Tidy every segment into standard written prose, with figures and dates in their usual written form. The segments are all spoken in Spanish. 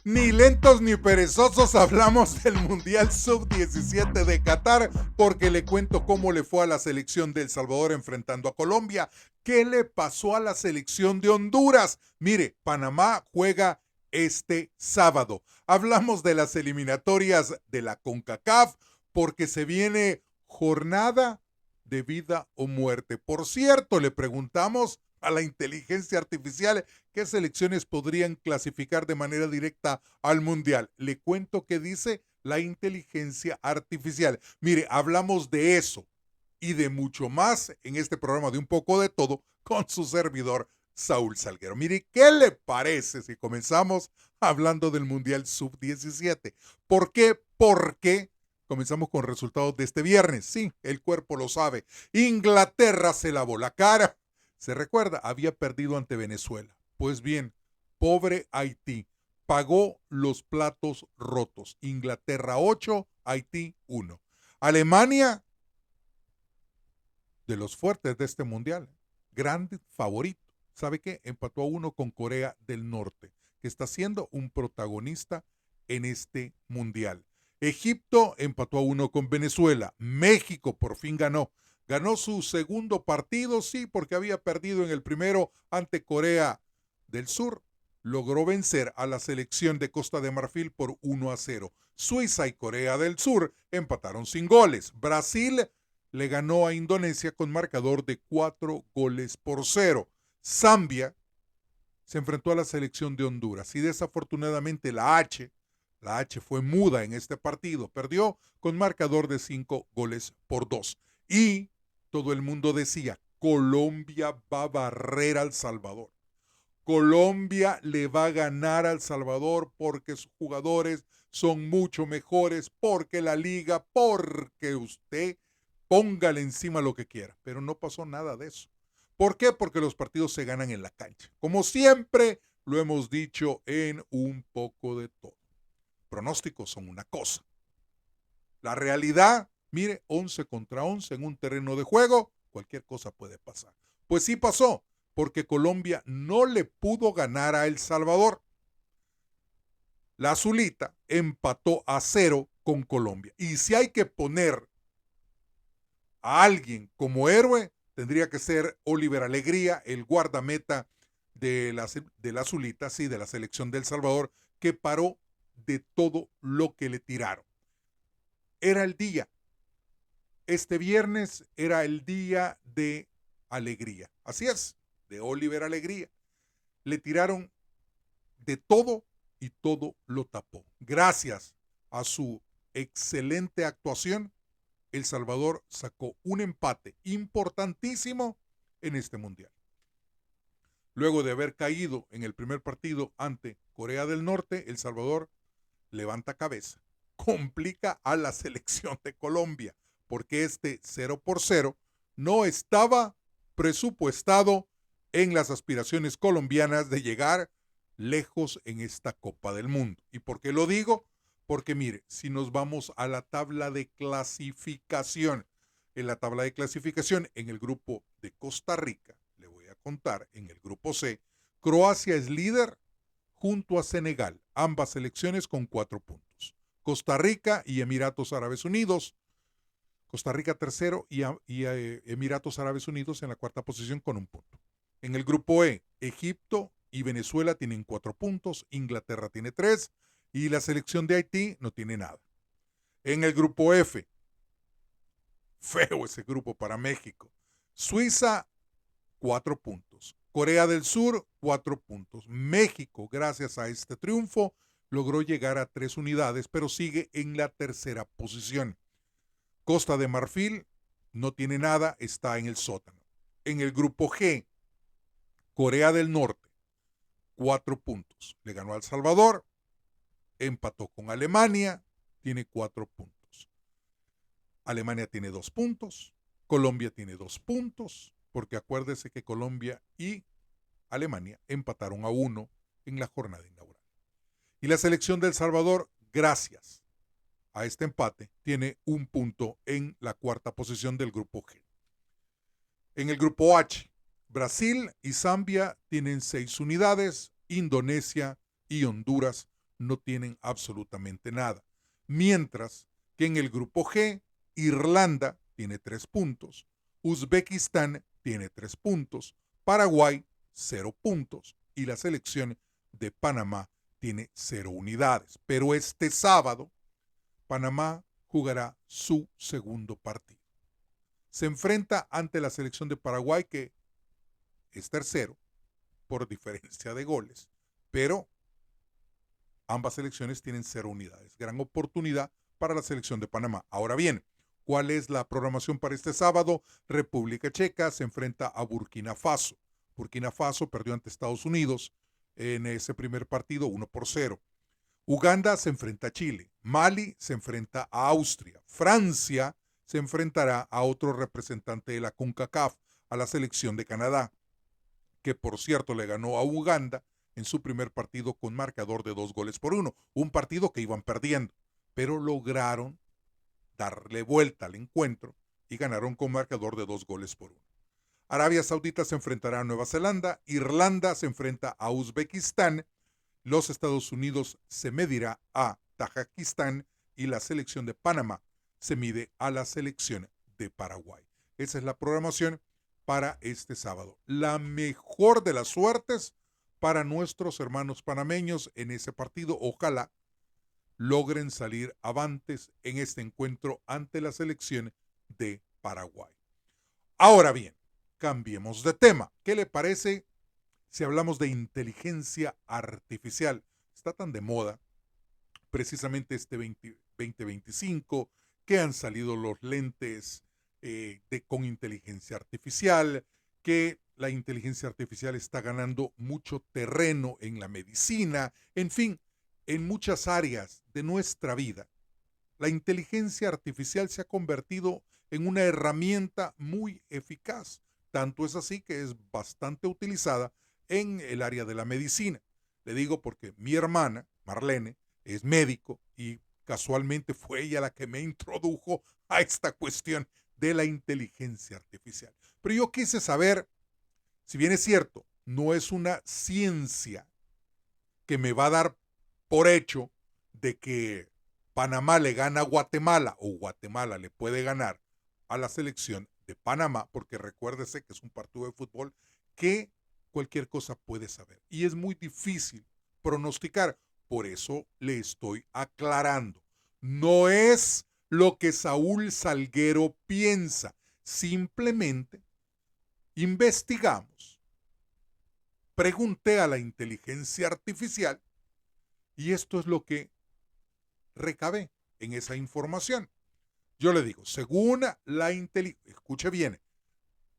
Ni lentos ni perezosos hablamos del Mundial Sub-17 de Qatar porque le cuento cómo le fue a la selección de El Salvador enfrentando a Colombia. ¿Qué le pasó a la selección de Honduras? Mire, Panamá juega este sábado. Hablamos de las eliminatorias de la CONCACAF porque se viene jornada de vida o muerte. Por cierto, le preguntamos a la inteligencia artificial qué selecciones podrían clasificar de manera directa al Mundial. Le cuento qué dice la inteligencia artificial. Mire, hablamos de eso y de mucho más en este programa de Un Poco de Todo con su servidor Saúl Salguero. Mire, ¿qué le parece si comenzamos hablando del Mundial Sub-17? ¿Por qué? Porque comenzamos con resultados de este viernes. Sí, el cuerpo lo sabe. Inglaterra se lavó la cara. Se recuerda, había perdido ante Venezuela. Pues bien, pobre Haití pagó los platos rotos. Inglaterra 8, Haití 1. Alemania, de los fuertes de este mundial, gran favorito. ¿Sabe qué? Empató a 1 con Corea del Norte, que está siendo un protagonista en este mundial. Egipto empató a 1 con Venezuela. México por fin ganó. Ganó su segundo partido, sí, porque había perdido en el primero ante Corea del Sur. Logró vencer a la selección de Costa de Marfil por 1-0. Suiza y Corea del Sur empataron sin goles. Brasil le ganó a Indonesia con marcador de 4-0. Zambia se enfrentó a la selección de Honduras y desafortunadamente la H fue muda en este partido, perdió con marcador de 5-2. Y todo el mundo decía, Colombia va a barrer al Salvador. Colombia le va a ganar al Salvador porque sus jugadores son mucho mejores, porque la liga, porque usted póngale encima lo que quiera. Pero no pasó nada de eso. ¿Por qué? Porque los partidos se ganan en la cancha. Como siempre lo hemos dicho en Un Poco de Todo. Pronósticos son una cosa. La realidad, mire, 11 contra 11 en un terreno de juego, cualquier cosa puede pasar. Pues sí pasó, porque Colombia no le pudo ganar a El Salvador. La Azulita empató a 0 con Colombia. Y si hay que poner a alguien como héroe, tendría que ser Oliver Alegría, el guardameta de la Azulita, sí, de la selección de El Salvador, que paró de todo lo que le tiraron. Era el día. Este viernes era el día de Alegría. Así es, de Oliver Alegría. Le tiraron de todo y todo lo tapó. Gracias a su excelente actuación, El Salvador sacó un empate importantísimo en este mundial. Luego de haber caído en el primer partido ante Corea del Norte, El Salvador levanta cabeza, complica a la selección de Colombia, porque este 0-0 no estaba presupuestado en las aspiraciones colombianas de llegar lejos en esta Copa del Mundo. ¿Y por qué lo digo? Porque mire, si nos vamos a la tabla de clasificación, en la tabla de clasificación en el grupo de Costa Rica, le voy a contar, en el grupo C, Croacia es líder junto a Senegal, ambas selecciones con 4 puntos. Costa Rica y Emiratos Árabes Unidos, Costa Rica tercero y Emiratos Árabes Unidos en la cuarta posición con 1 punto. En el grupo E, Egipto y Venezuela tienen 4 puntos, Inglaterra tiene 3 y la selección de Haití no tiene nada. En el grupo F, feo ese grupo para México, Suiza 4 puntos. Corea del Sur, 4 puntos. México, gracias a este triunfo, logró llegar a 3 unidades, pero sigue en la tercera posición. Costa de Marfil no tiene nada, está en el sótano. En el grupo G, Corea del Norte, 4 puntos. Le ganó a El Salvador, empató con Alemania, tiene 4 puntos. Alemania tiene 2 puntos, Colombia tiene 2 puntos, porque acuérdese que Colombia y Alemania empataron a 1 en la jornada inaugural. Y la selección de El Salvador, gracias a este empate, tiene 1 punto en la cuarta posición del grupo G. En el grupo H, Brasil y Zambia tienen 6 unidades, Indonesia y Honduras no tienen absolutamente nada. Mientras que en el grupo G, Irlanda tiene 3 puntos, Uzbekistán tiene 3 puntos, Paraguay 0 puntos y la selección de Panamá tiene 0 unidades. Pero este sábado, Panamá jugará su segundo partido. Se enfrenta ante la selección de Paraguay, que es tercero por diferencia de goles, pero ambas selecciones tienen 0 unidades. Gran oportunidad para la selección de Panamá. Ahora bien, ¿cuál es la programación para este sábado? República Checa se enfrenta a Burkina Faso. Burkina Faso perdió ante Estados Unidos en ese primer partido 1-0. Uganda se enfrenta a Chile. Mali se enfrenta a Austria. Francia se enfrentará a otro representante de la CONCACAF, a la selección de Canadá, que por cierto le ganó a Uganda en su primer partido con marcador de 2-1. Un partido que iban perdiendo, pero lograron darle vuelta al encuentro y ganaron con marcador de 2-1. Arabia Saudita se enfrentará a Nueva Zelanda, Irlanda se enfrenta a Uzbekistán, los Estados Unidos se medirá a Tajikistán y la selección de Panamá se mide a la selección de Paraguay. Esa es la programación para este sábado. La mejor de las suertes para nuestros hermanos panameños en ese partido. Ojalá logren salir avantes en este encuentro ante la selección de Paraguay. Ahora bien, cambiemos de tema. ¿Qué le parece si hablamos de inteligencia artificial? Está tan de moda precisamente este 2025 que han salido los lentes con inteligencia artificial, que la inteligencia artificial está ganando mucho terreno en la medicina, en fin, en muchas áreas de nuestra vida. La inteligencia artificial se ha convertido en una herramienta muy eficaz. Tanto es así que es bastante utilizada en el área de la medicina. Le digo porque mi hermana, Marlene, es médico y casualmente fue ella la que me introdujo a esta cuestión de la inteligencia artificial. Pero yo quise saber, si bien es cierto, no es una ciencia que me va a dar por hecho de que Panamá le gana a Guatemala o Guatemala le puede ganar a la selección de Panamá, porque recuérdese que es un partido de fútbol que cualquier cosa puede saber y es muy difícil pronosticar. Por eso le estoy aclarando. No es lo que Saúl Salguero piensa. Simplemente investigamos, pregunté a la inteligencia artificial y esto es lo que recabé en esa información. Yo le digo, según la escuche bien,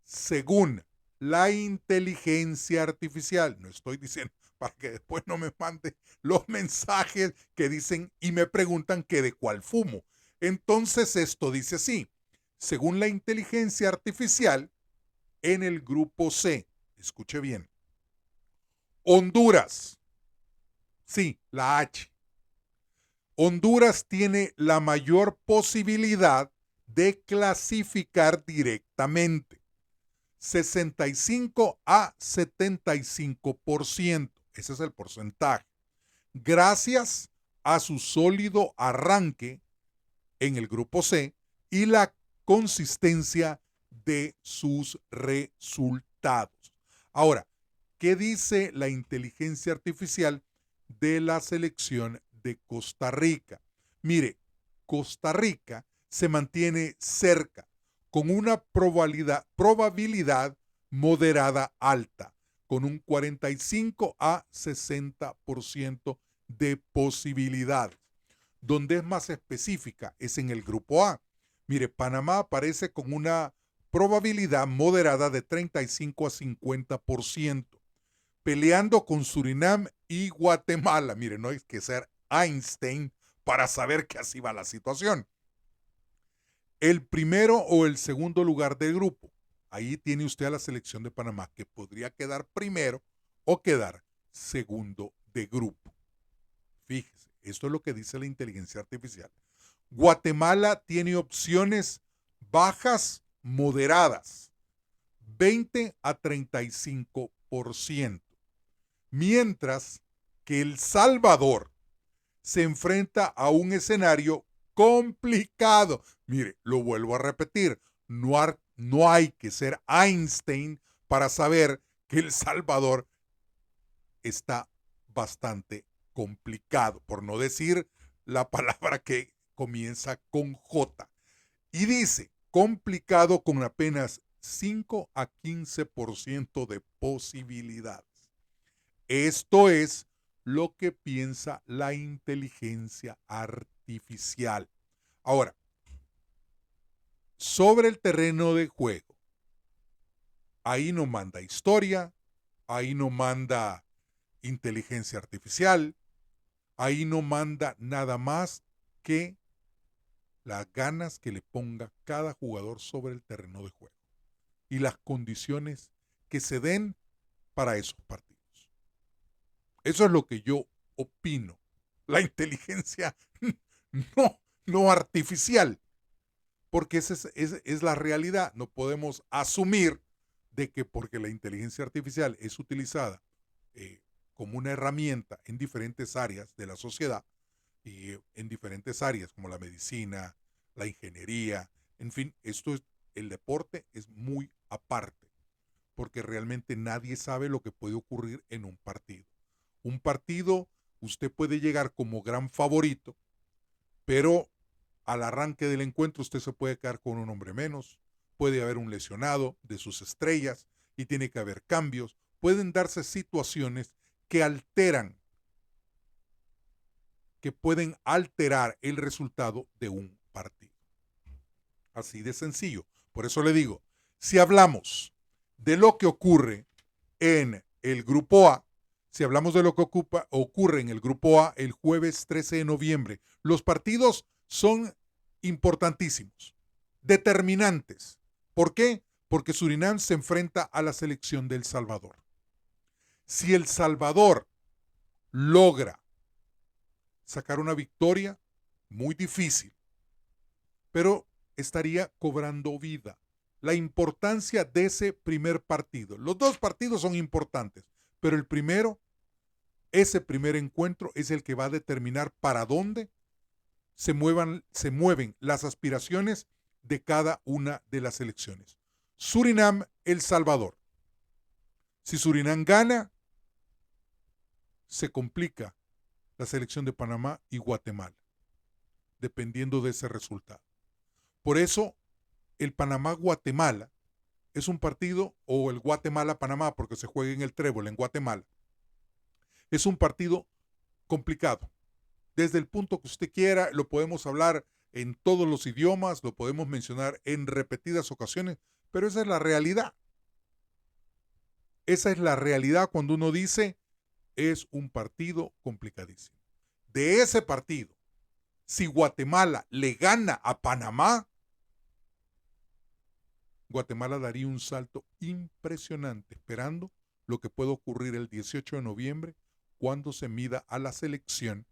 según la inteligencia artificial, no estoy diciendo para que después no me mande los mensajes que dicen y me preguntan que de cuál fumo. Entonces esto dice así, según la inteligencia artificial, en el grupo C, escuche bien, Honduras, sí, la H. Honduras tiene la mayor posibilidad de clasificar directamente. 65 a 75%. Ese es el porcentaje. Gracias a su sólido arranque en el grupo C y la consistencia de sus resultados. Ahora, ¿qué dice la inteligencia artificial de la selección de Costa Rica? Mire, Costa Rica se mantiene cerca, con una probabilidad moderada alta, con un 45 a 60% de posibilidades. Donde es más específica es en el grupo A. Mire, Panamá aparece con una probabilidad moderada de 35 a 50%, peleando con Surinam y Guatemala. Mire, no hay que ser Einstein para saber que así va la situación. El primero o el segundo lugar del grupo. Ahí tiene usted a la selección de Panamá, que podría quedar primero o quedar segundo de grupo. Fíjese, esto es lo que dice la inteligencia artificial. Guatemala tiene opciones bajas, moderadas, 20 a 35%. Mientras que El Salvador se enfrenta a un escenario complicado. Mire, lo vuelvo a repetir, no hay que ser Einstein para saber que El Salvador está bastante complicado, por no decir la palabra que comienza con J. Y dice, complicado con apenas 5 a 15% de posibilidades. Esto es lo que piensa la inteligencia artificial. Ahora, sobre el terreno de juego, ahí no manda historia, ahí no manda inteligencia artificial, ahí no manda nada más que las ganas que le ponga cada jugador sobre el terreno de juego y las condiciones que se den para esos partidos. Eso es lo que yo opino. La inteligencia no artificial, porque esa es la realidad. No podemos asumir de que porque la inteligencia artificial es utilizada como una herramienta en diferentes áreas de la sociedad y en diferentes áreas como la medicina, la ingeniería, en fin, el deporte es muy aparte, porque realmente nadie sabe lo que puede ocurrir en un partido. Un partido, usted puede llegar como gran favorito, pero al arranque del encuentro usted se puede quedar con un hombre menos, puede haber un lesionado de sus estrellas y tiene que haber cambios, pueden darse situaciones que pueden alterar el resultado de un partido. Así de sencillo. Por eso le digo, si hablamos de lo que ocurre en el grupo A, si hablamos de lo que ocurre en el grupo A el jueves 13 de noviembre, los partidos son importantísimos, determinantes. ¿Por qué? Porque Surinam se enfrenta a la selección de El Salvador. Si El Salvador logra sacar una victoria, muy difícil, pero estaría cobrando vida. La importancia de ese primer partido. Los dos partidos son importantes, pero el primero, ese primer encuentro es el que va a determinar para dónde se mueven las aspiraciones de cada una de las selecciones. Surinam, El Salvador. Si Surinam gana, se complica la selección de Panamá y Guatemala, dependiendo de ese resultado. Por eso, el Panamá-Guatemala es un partido, o el Guatemala-Panamá, porque se juega en el Trébol, en Guatemala, es un partido complicado. Desde el punto que usted quiera, lo podemos hablar en todos los idiomas, lo podemos mencionar en repetidas ocasiones, pero esa es la realidad. Esa es la realidad cuando uno dice, es un partido complicadísimo. De ese partido, si Guatemala le gana a Panamá, Guatemala daría un salto impresionante, esperando lo que puede ocurrir el 18 de noviembre cuando se mida a la selección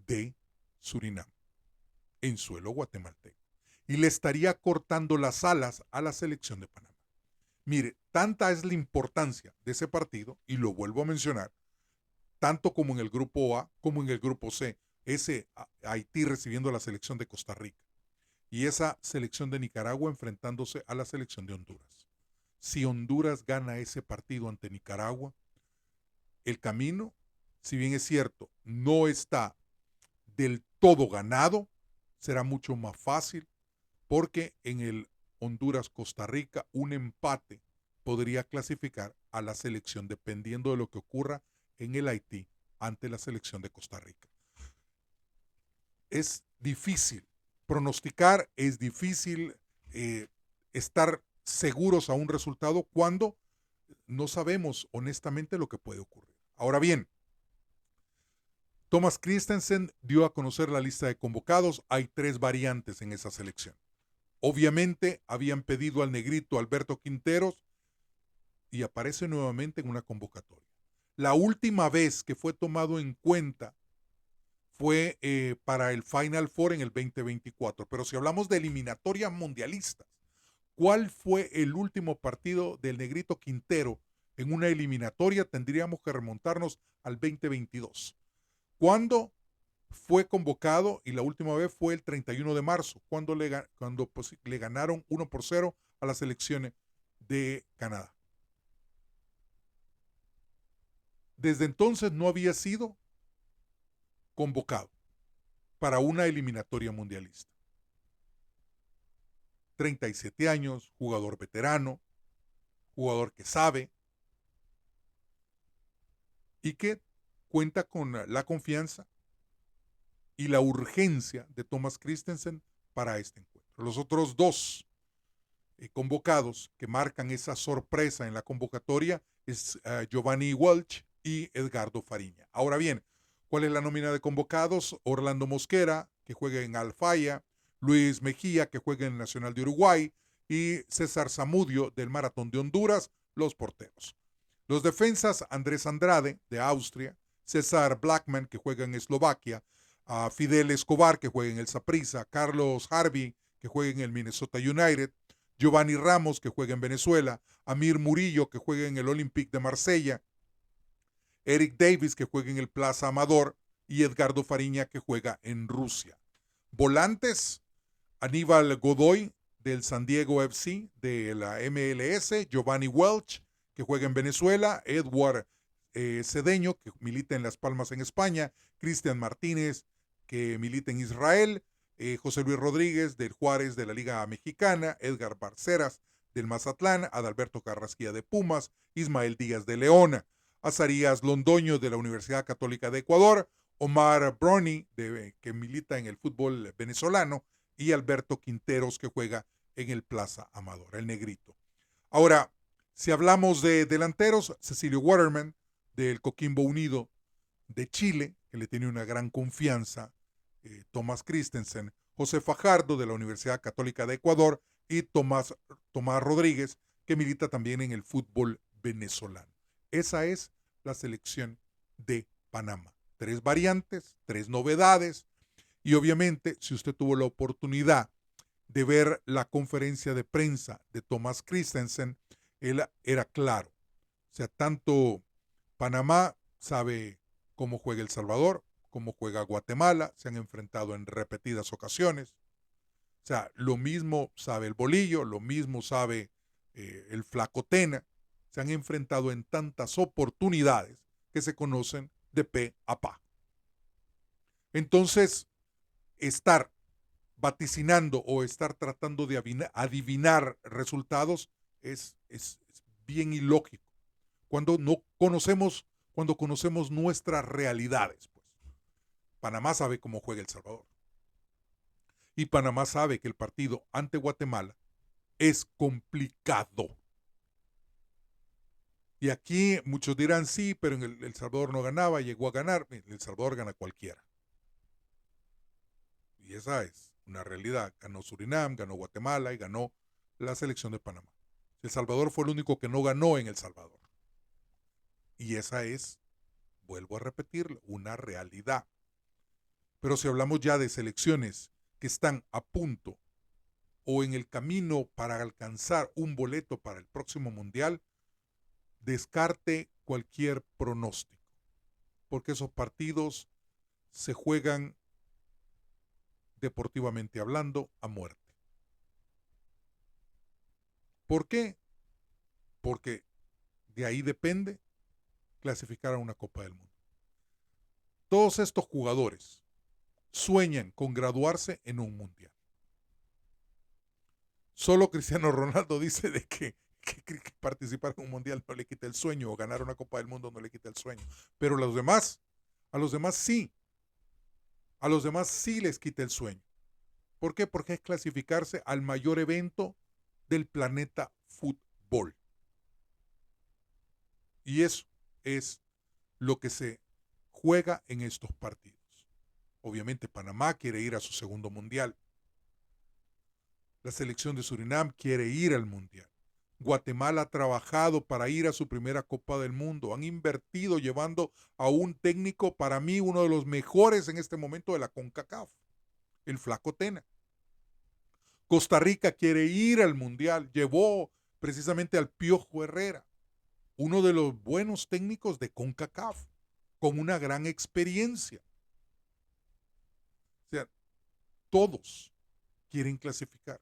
de Surinam en suelo guatemalteco. Y le estaría cortando las alas a la selección de Panamá. Mire, tanta es la importancia de ese partido, y lo vuelvo a mencionar, tanto como en el grupo A como en el grupo C, ese Haití recibiendo a la selección de Costa Rica y esa selección de Nicaragua enfrentándose a la selección de Honduras. Si Honduras gana ese partido ante Nicaragua, el camino, si bien es cierto, no está del todo ganado, será mucho más fácil, porque en el Honduras-Costa Rica un empate podría clasificar a la selección dependiendo de lo que ocurra en el Haití ante la selección de Costa Rica. Es difícil pronosticar, es difícil estar seguros a un resultado cuando no sabemos honestamente lo que puede ocurrir. Ahora bien, Thomas Christensen dio a conocer la lista de convocados. Hay 3 variantes en esa selección. Obviamente habían pedido al negrito Alberto Quinteros y aparece nuevamente en una convocatoria. La última vez que fue tomado en cuenta fue para el Final Four en el 2024. Pero si hablamos de eliminatorias mundialistas, ¿cuál fue el último partido del negrito Quintero en una eliminatoria? Tendríamos que remontarnos al 2022, cuando fue convocado y la última vez fue el 31 de marzo, cuando le ganaron 1-0 a las selecciones de Canadá. Desde entonces no había sido convocado para una eliminatoria mundialista. 37 años, jugador veterano, jugador que sabe y que cuenta con la confianza y la urgencia de Thomas Christensen para este encuentro. Los otros dos convocados que marcan esa sorpresa en la convocatoria es Giovanni Welch y Edgardo Fariña. Ahora bien, ¿cuál es la nómina de convocados? Orlando Mosquera, que juega en Alfaya, Luis Mejía, que juega en Nacional de Uruguay, y César Zamudio, del Maratón de Honduras, los porteros. Los defensas, Andrés Andrade, de Austria, César Blackman, que juega en Eslovaquia, Fidel Escobar, que juega en el Saprissa, Carlos Harvey, que juega en el Minnesota United, Giovanni Ramos, que juega en Venezuela, Amir Murillo, que juega en el Olympique de Marsella, Eric Davis, que juega en el Plaza Amador, y Edgardo Fariña, que juega en Rusia. Volantes, Aníbal Godoy, del San Diego FC, de la MLS, Giovanni Welch, que juega en Venezuela, Edward Cedeño, que milita en Las Palmas en España, Cristian Martínez, que milita en Israel, José Luis Rodríguez, del Juárez de la Liga Mexicana, Edgar Barceras, del Mazatlán, Adalberto Carrasquilla de Pumas, Ismael Díaz de Leona, Azarías Londoño de la Universidad Católica de Ecuador, Omar Brony, que milita en el fútbol venezolano, y Alberto Quinteros, que juega en el Plaza Amador, el negrito. Ahora, si hablamos de delanteros, Cecilio Waterman, del Coquimbo Unido de Chile, que le tiene una gran confianza, Thomas Christensen, José Fajardo, de la Universidad Católica de Ecuador, y Tomás Rodríguez, que milita también en el fútbol venezolano. Esa es la selección de Panamá. 3 variantes, 3 novedades, y obviamente, si usted tuvo la oportunidad de ver la conferencia de prensa de Thomas Christensen, él era claro. O sea, tanto Panamá sabe cómo juega El Salvador, cómo juega Guatemala, se han enfrentado en repetidas ocasiones. O sea, lo mismo sabe el Bolillo, lo mismo sabe el Flaco Tena. Se han enfrentado en tantas oportunidades que se conocen de pe a pa. Entonces, estar vaticinando o estar tratando de adivinar resultados es bien ilógico. Cuando conocemos nuestras realidades, pues. Panamá sabe cómo juega El Salvador. Y Panamá sabe que el partido ante Guatemala es complicado. Y aquí muchos dirán sí, pero en El Salvador no ganaba, llegó a ganar. El Salvador gana cualquiera. Y esa es una realidad. Ganó Surinam, ganó Guatemala y ganó la selección de Panamá. El Salvador fue el único que no ganó en El Salvador. Y esa es, vuelvo a repetirlo, una realidad. Pero si hablamos ya de selecciones que están a punto o en el camino para alcanzar un boleto para el próximo mundial, descarte cualquier pronóstico, porque esos partidos se juegan, deportivamente hablando, a muerte. ¿Por qué? Porque de ahí depende clasificar a una Copa del Mundo. Todos estos jugadores sueñan con graduarse en un mundial. Solo Cristiano Ronaldo dice de que participar en un mundial no le quita el sueño, o ganar una Copa del Mundo no le quita el sueño. Pero a los demás sí. A los demás sí les quita el sueño. ¿Por qué? Porque es clasificarse al mayor evento del planeta fútbol. Y eso es lo que se juega en estos partidos. Obviamente Panamá quiere ir a su segundo mundial. La selección de Surinam quiere ir al mundial. Guatemala ha trabajado para ir a su primera Copa del Mundo. Han invertido llevando a un técnico, para mí, uno de los mejores en este momento de la CONCACAF, el Flaco Tena. Costa Rica quiere ir al mundial. Llevó precisamente al Piojo Herrera, uno de los buenos técnicos de CONCACAF, con una gran experiencia. sea, todos quieren clasificar.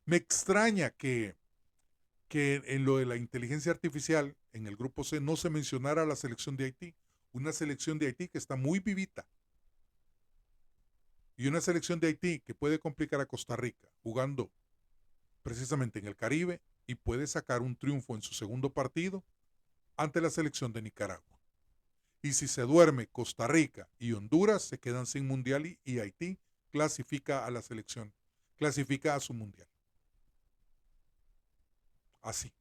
Me extraña que en lo de la inteligencia artificial, en el grupo C, no se mencionara la selección de Haití. Una selección de Haití que está muy vivita. Y una selección de Haití que puede complicar a Costa Rica jugando precisamente en el Caribe y puede sacar un triunfo en su segundo partido ante la selección de Nicaragua. Y si se duerme, Costa Rica y Honduras se quedan sin mundial y Haití clasifica a la selección, clasifica a su mundial. Así.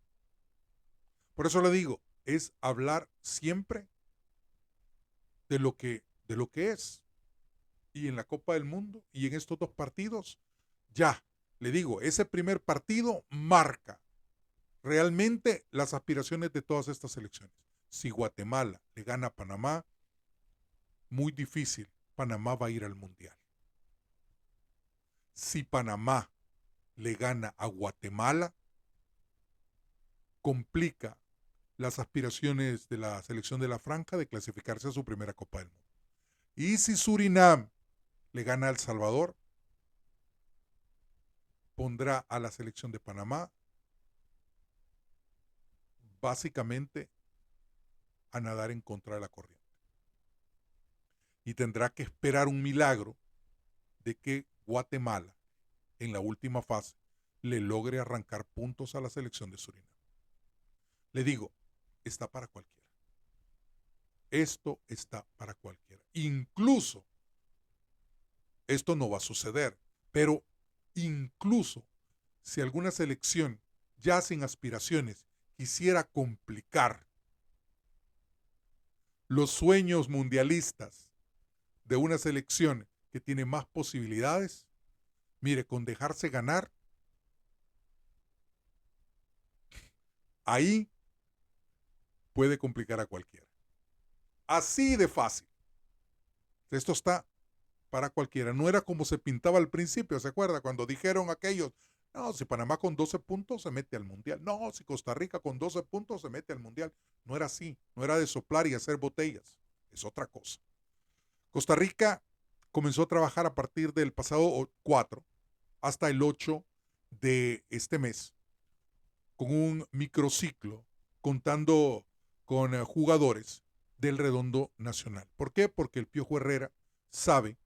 Por eso le digo, es hablar siempre de lo que es. Y en la Copa del Mundo y en estos dos partidos, ya, le digo, ese primer partido marca realmente las aspiraciones de todas estas selecciones. Si Guatemala le gana a Panamá, muy difícil, Panamá va a ir al Mundial. Si Panamá le gana a Guatemala, complica las aspiraciones de la selección de la Franja de clasificarse a su primera Copa del Mundo. Y si Surinam le gana a El Salvador, pondrá a la selección de Panamá básicamente a nadar en contra de la corriente. Y tendrá que esperar un milagro de que Guatemala, en la última fase, le logre arrancar puntos a la selección de Surinam. Le digo, está para cualquiera. Esto está para cualquiera. Incluso, esto no va a suceder, pero incluso si alguna selección ya sin aspiraciones quisiera complicar los sueños mundialistas de una selección que tiene más posibilidades, mire, con dejarse ganar, ahí puede complicar a cualquiera. Así de fácil. Esto está para cualquiera. No era como se pintaba al principio, ¿se acuerda? Cuando dijeron aquellos, no, si Panamá con 12 puntos se mete al Mundial. No, si Costa Rica con 12 puntos se mete al Mundial. No era así. No era de soplar y hacer botellas. Es otra cosa. Costa Rica comenzó a trabajar a partir del pasado 4 hasta el 8 de este mes con un microciclo contando con jugadores del Redondo Nacional. ¿Por qué? Porque el Piojo Herrera sabe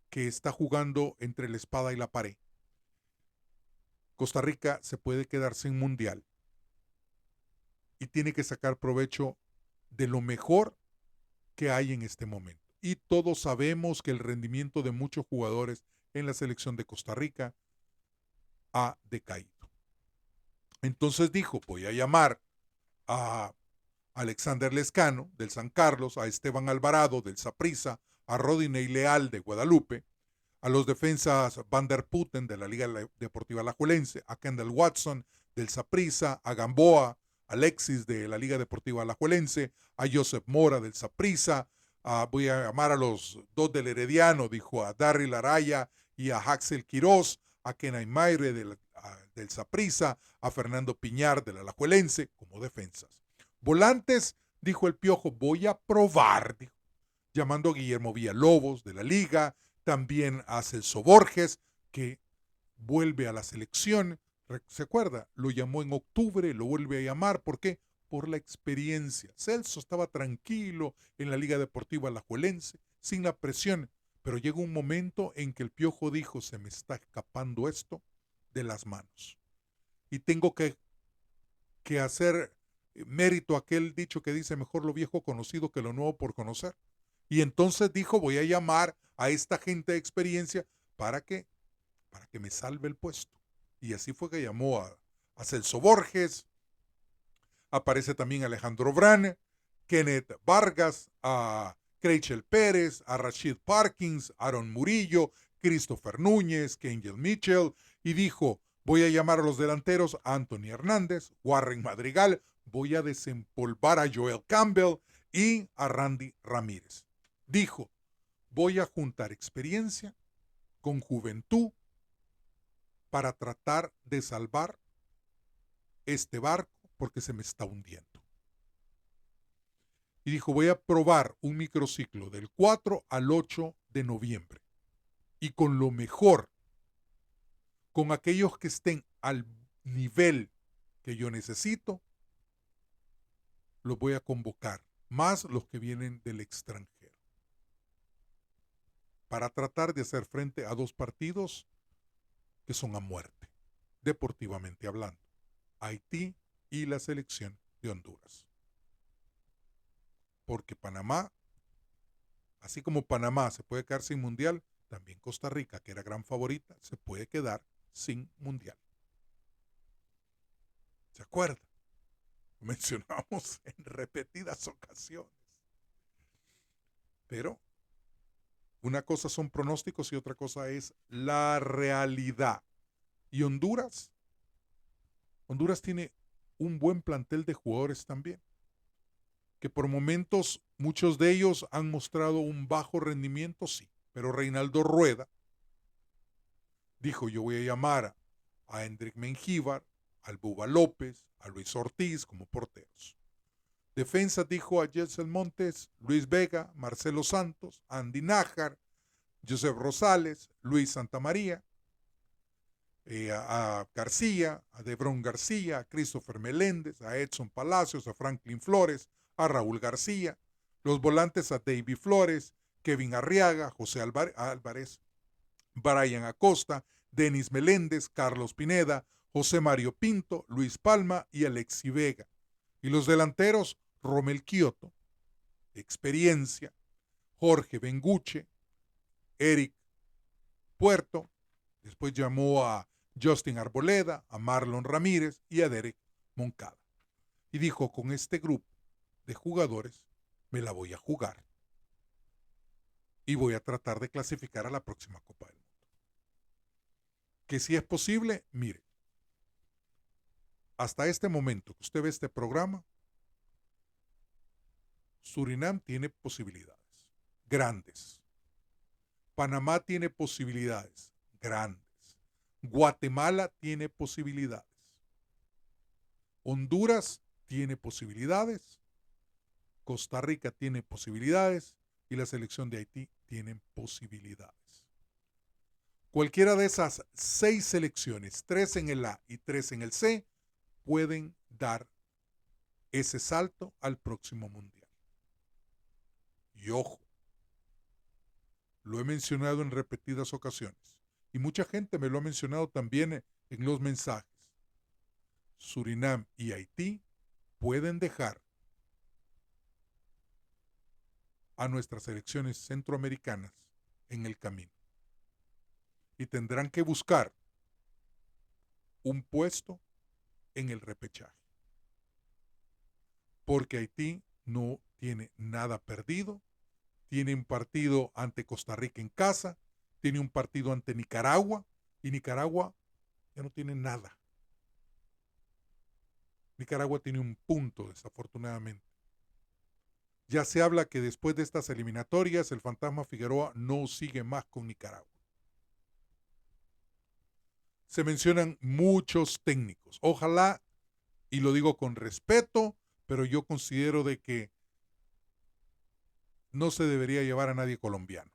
que está jugando entre la espada y la pared. Costa Rica se puede quedar sin mundial y tiene que sacar provecho de lo mejor que hay en este momento. Y todos sabemos que el rendimiento de muchos jugadores en la selección de Costa Rica ha decaído. Entonces dijo, voy a llamar a Alexander Lescano del San Carlos, a Esteban Alvarado del Saprissa, a Rodinei Leal de Guadalupe, a los defensas Van der Putten de la Liga Deportiva Alajuelense, a Kendall Watson del Saprissa, a Gamboa, Alexis de la Liga Deportiva Alajuelense, a Joseph Mora del Saprissa, voy a llamar a los dos del Herediano, dijo, a Darryl Araya y a Axel Quiroz, a Kenay Mayre del Saprissa, a Fernando Piñar del Alajuelense como defensas. Volantes, dijo el Piojo, voy a probar, dijo, llamando a Guillermo Villalobos de la Liga, también a Celso Borges, que vuelve a la selección. ¿Se acuerda? Lo llamó en octubre, lo vuelve a llamar. ¿Por qué? Por la experiencia. Celso estaba tranquilo en la Liga Deportiva Alajuelense, sin la presión, pero llegó un momento en que el Piojo dijo, se me está escapando esto de las manos. Y tengo que hacer mérito a aquel dicho que dice, mejor lo viejo conocido que lo nuevo por conocer. Y entonces dijo, voy a llamar a esta gente de experiencia para que me salve el puesto. Y así fue que llamó a Celso Borges, aparece también Alejandro Brán, Kenneth Vargas, a Creichel Pérez, a Rashid Parkins, Aaron Murillo, Christopher Núñez, Kangel Mitchell, y dijo, voy a llamar a los delanteros a Anthony Hernández, Warren Madrigal, voy a desempolvar a Joel Campbell y a Randy Ramírez. Dijo, voy a juntar experiencia con juventud para tratar de salvar este barco porque se me está hundiendo. Y dijo, voy a probar un microciclo del 4 al 8 de noviembre. y con lo mejor, con aquellos que estén al nivel que yo necesito, los voy a convocar, más los que vienen del extranjero, para tratar de hacer frente a dos partidos que son a muerte, deportivamente hablando, Haití y la selección de Honduras. Porque Panamá, así como Panamá se puede quedar sin mundial, también Costa Rica, que era gran favorita, se puede quedar sin mundial. ¿Se acuerda? Lo mencionamos en repetidas ocasiones. Pero una cosa son pronósticos y otra cosa es la realidad. Y Honduras tiene un buen plantel de jugadores también, que por momentos muchos de ellos han mostrado un bajo rendimiento, sí, pero Reinaldo Rueda dijo: yo voy a llamar a Hendrik Mengíbar, al Buba López, a Luis Ortiz como porteros. Defensa dijo a Jessel Montes, Luis Vega, Marcelo Santos, Andy Nájar, Joseph Rosales, Luis Santamaría, a García, a Debron García, a Christopher Meléndez, a Edson Palacios, a Franklin Flores, a Raúl García. Los volantes a David Flores, Kevin Arriaga, José Álvarez, Brian Acosta, Denis Meléndez, Carlos Pineda, José Mario Pinto, Luis Palma y Alexi Vega. Y los delanteros, Romel Kioto, experiencia, Jorge Benguche, Eric Puerto, después llamó a Justin Arboleda, a Marlon Ramírez y a Derek Moncada. Y dijo: con este grupo de jugadores me la voy a jugar y voy a tratar de clasificar a la próxima Copa del Mundo. Que si es posible, mire, hasta este momento que usted ve este programa, Surinam tiene posibilidades grandes. Panamá tiene posibilidades grandes. Guatemala tiene posibilidades. Honduras tiene posibilidades. Costa Rica tiene posibilidades. Y la selección de Haití tiene posibilidades. Cualquiera de esas 6 selecciones, 3 en el A y 3 en el C, pueden dar ese salto al próximo mundial. Y ojo, lo he mencionado en repetidas ocasiones y mucha gente me lo ha mencionado también en los mensajes. Surinam y Haití pueden dejar a nuestras selecciones centroamericanas en el camino y tendrán que buscar un puesto en el repechaje, porque Haití no tiene nada perdido. Tiene un partido ante Costa Rica en casa, tiene un partido ante Nicaragua, y Nicaragua ya no tiene nada. Nicaragua tiene un punto, desafortunadamente. Ya se habla que después de estas eliminatorias, el Fantasma Figueroa no sigue más con Nicaragua. Se mencionan muchos técnicos. Ojalá, y lo digo con respeto, pero yo considero de que no se debería llevar a nadie colombiano.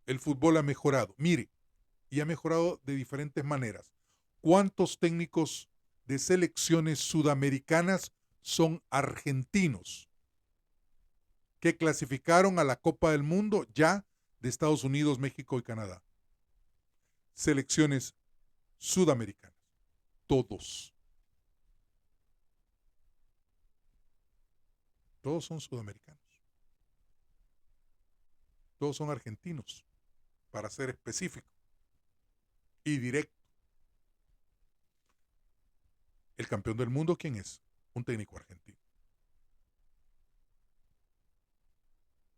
El fútbol ha mejorado. Mire, y ha mejorado de diferentes maneras. ¿Cuántos técnicos de selecciones sudamericanas son argentinos que clasificaron a la Copa del Mundo ya de Estados Unidos, México y Canadá? Selecciones sudamericanas. Todos. Todos son sudamericanos. Todos son argentinos, para ser específico y directo. El campeón del mundo, ¿quién es? Un técnico argentino.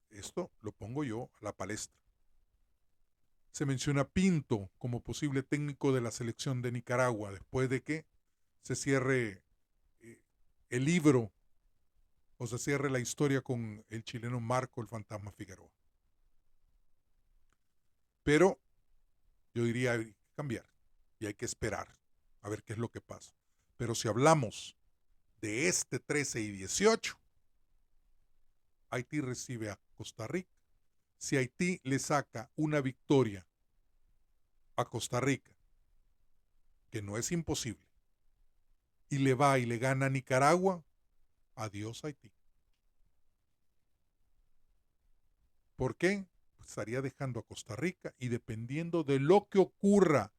Esto lo pongo yo a la palestra. Se menciona Pinto como posible técnico de la selección de Nicaragua después de que se cierre el libro o se cierre la historia con el chileno Marco el Fantasma Figueroa. Pero yo diría, hay que cambiar y hay que esperar a ver qué es lo que pasa. Pero si hablamos de este 13 y 18, Haití recibe a Costa Rica, si Haití le saca una victoria a Costa Rica, que no es imposible, y le va y le gana a Nicaragua, adiós Haití. ¿Por qué? Pues estaría dejando a Costa Rica y dependiendo de lo que ocurra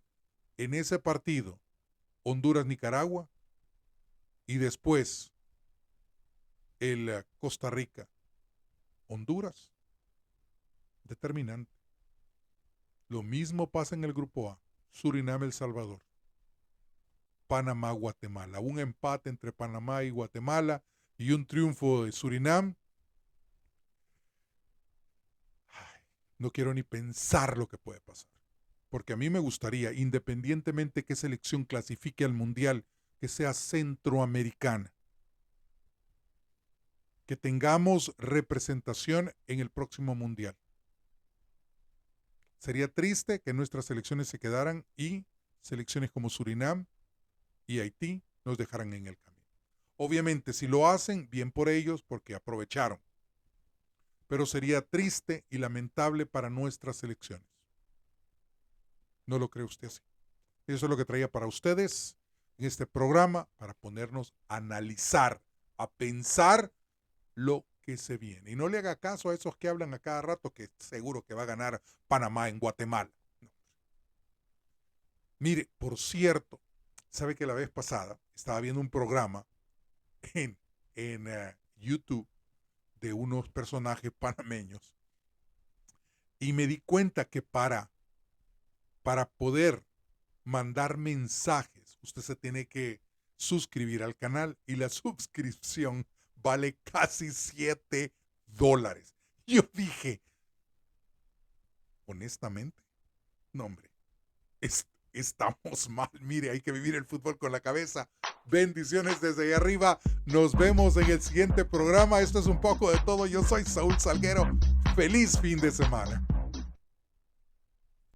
en ese partido, Honduras-Nicaragua y después el Costa Rica-Honduras, determinante. Lo mismo pasa en el grupo A, Surinam-El Salvador, Panamá-Guatemala, un empate entre Panamá y Guatemala y un triunfo de Surinam. Ay, no quiero ni pensar lo que puede pasar, porque a mí me gustaría, independientemente qué selección clasifique al Mundial, que sea centroamericana, que tengamos representación en el próximo Mundial. Sería triste que nuestras selecciones se quedaran y selecciones como Surinam y Haití nos dejaran en el camino. Obviamente, si lo hacen, bien por ellos, porque aprovecharon. Pero sería triste y lamentable para nuestras selecciones. ¿No lo cree usted así? Eso es lo que traía para ustedes en este programa, para ponernos a analizar, a pensar lo que se viene. Y no le haga caso a esos que hablan a cada rato que seguro que va a ganar Panamá en Guatemala. No. Mire, por cierto, sabe que la vez pasada estaba viendo un programa en YouTube de unos personajes panameños y me di cuenta que para poder mandar mensajes usted se tiene que suscribir al canal y la suscripción vale casi $7. Yo dije, honestamente, no hombre, estamos mal. Mire, hay que vivir el fútbol con la cabeza. Bendiciones desde ahí arriba. Nos vemos en el siguiente programa. Esto es Un Poco de Todo. Yo soy Saúl Salguero. Feliz fin de semana.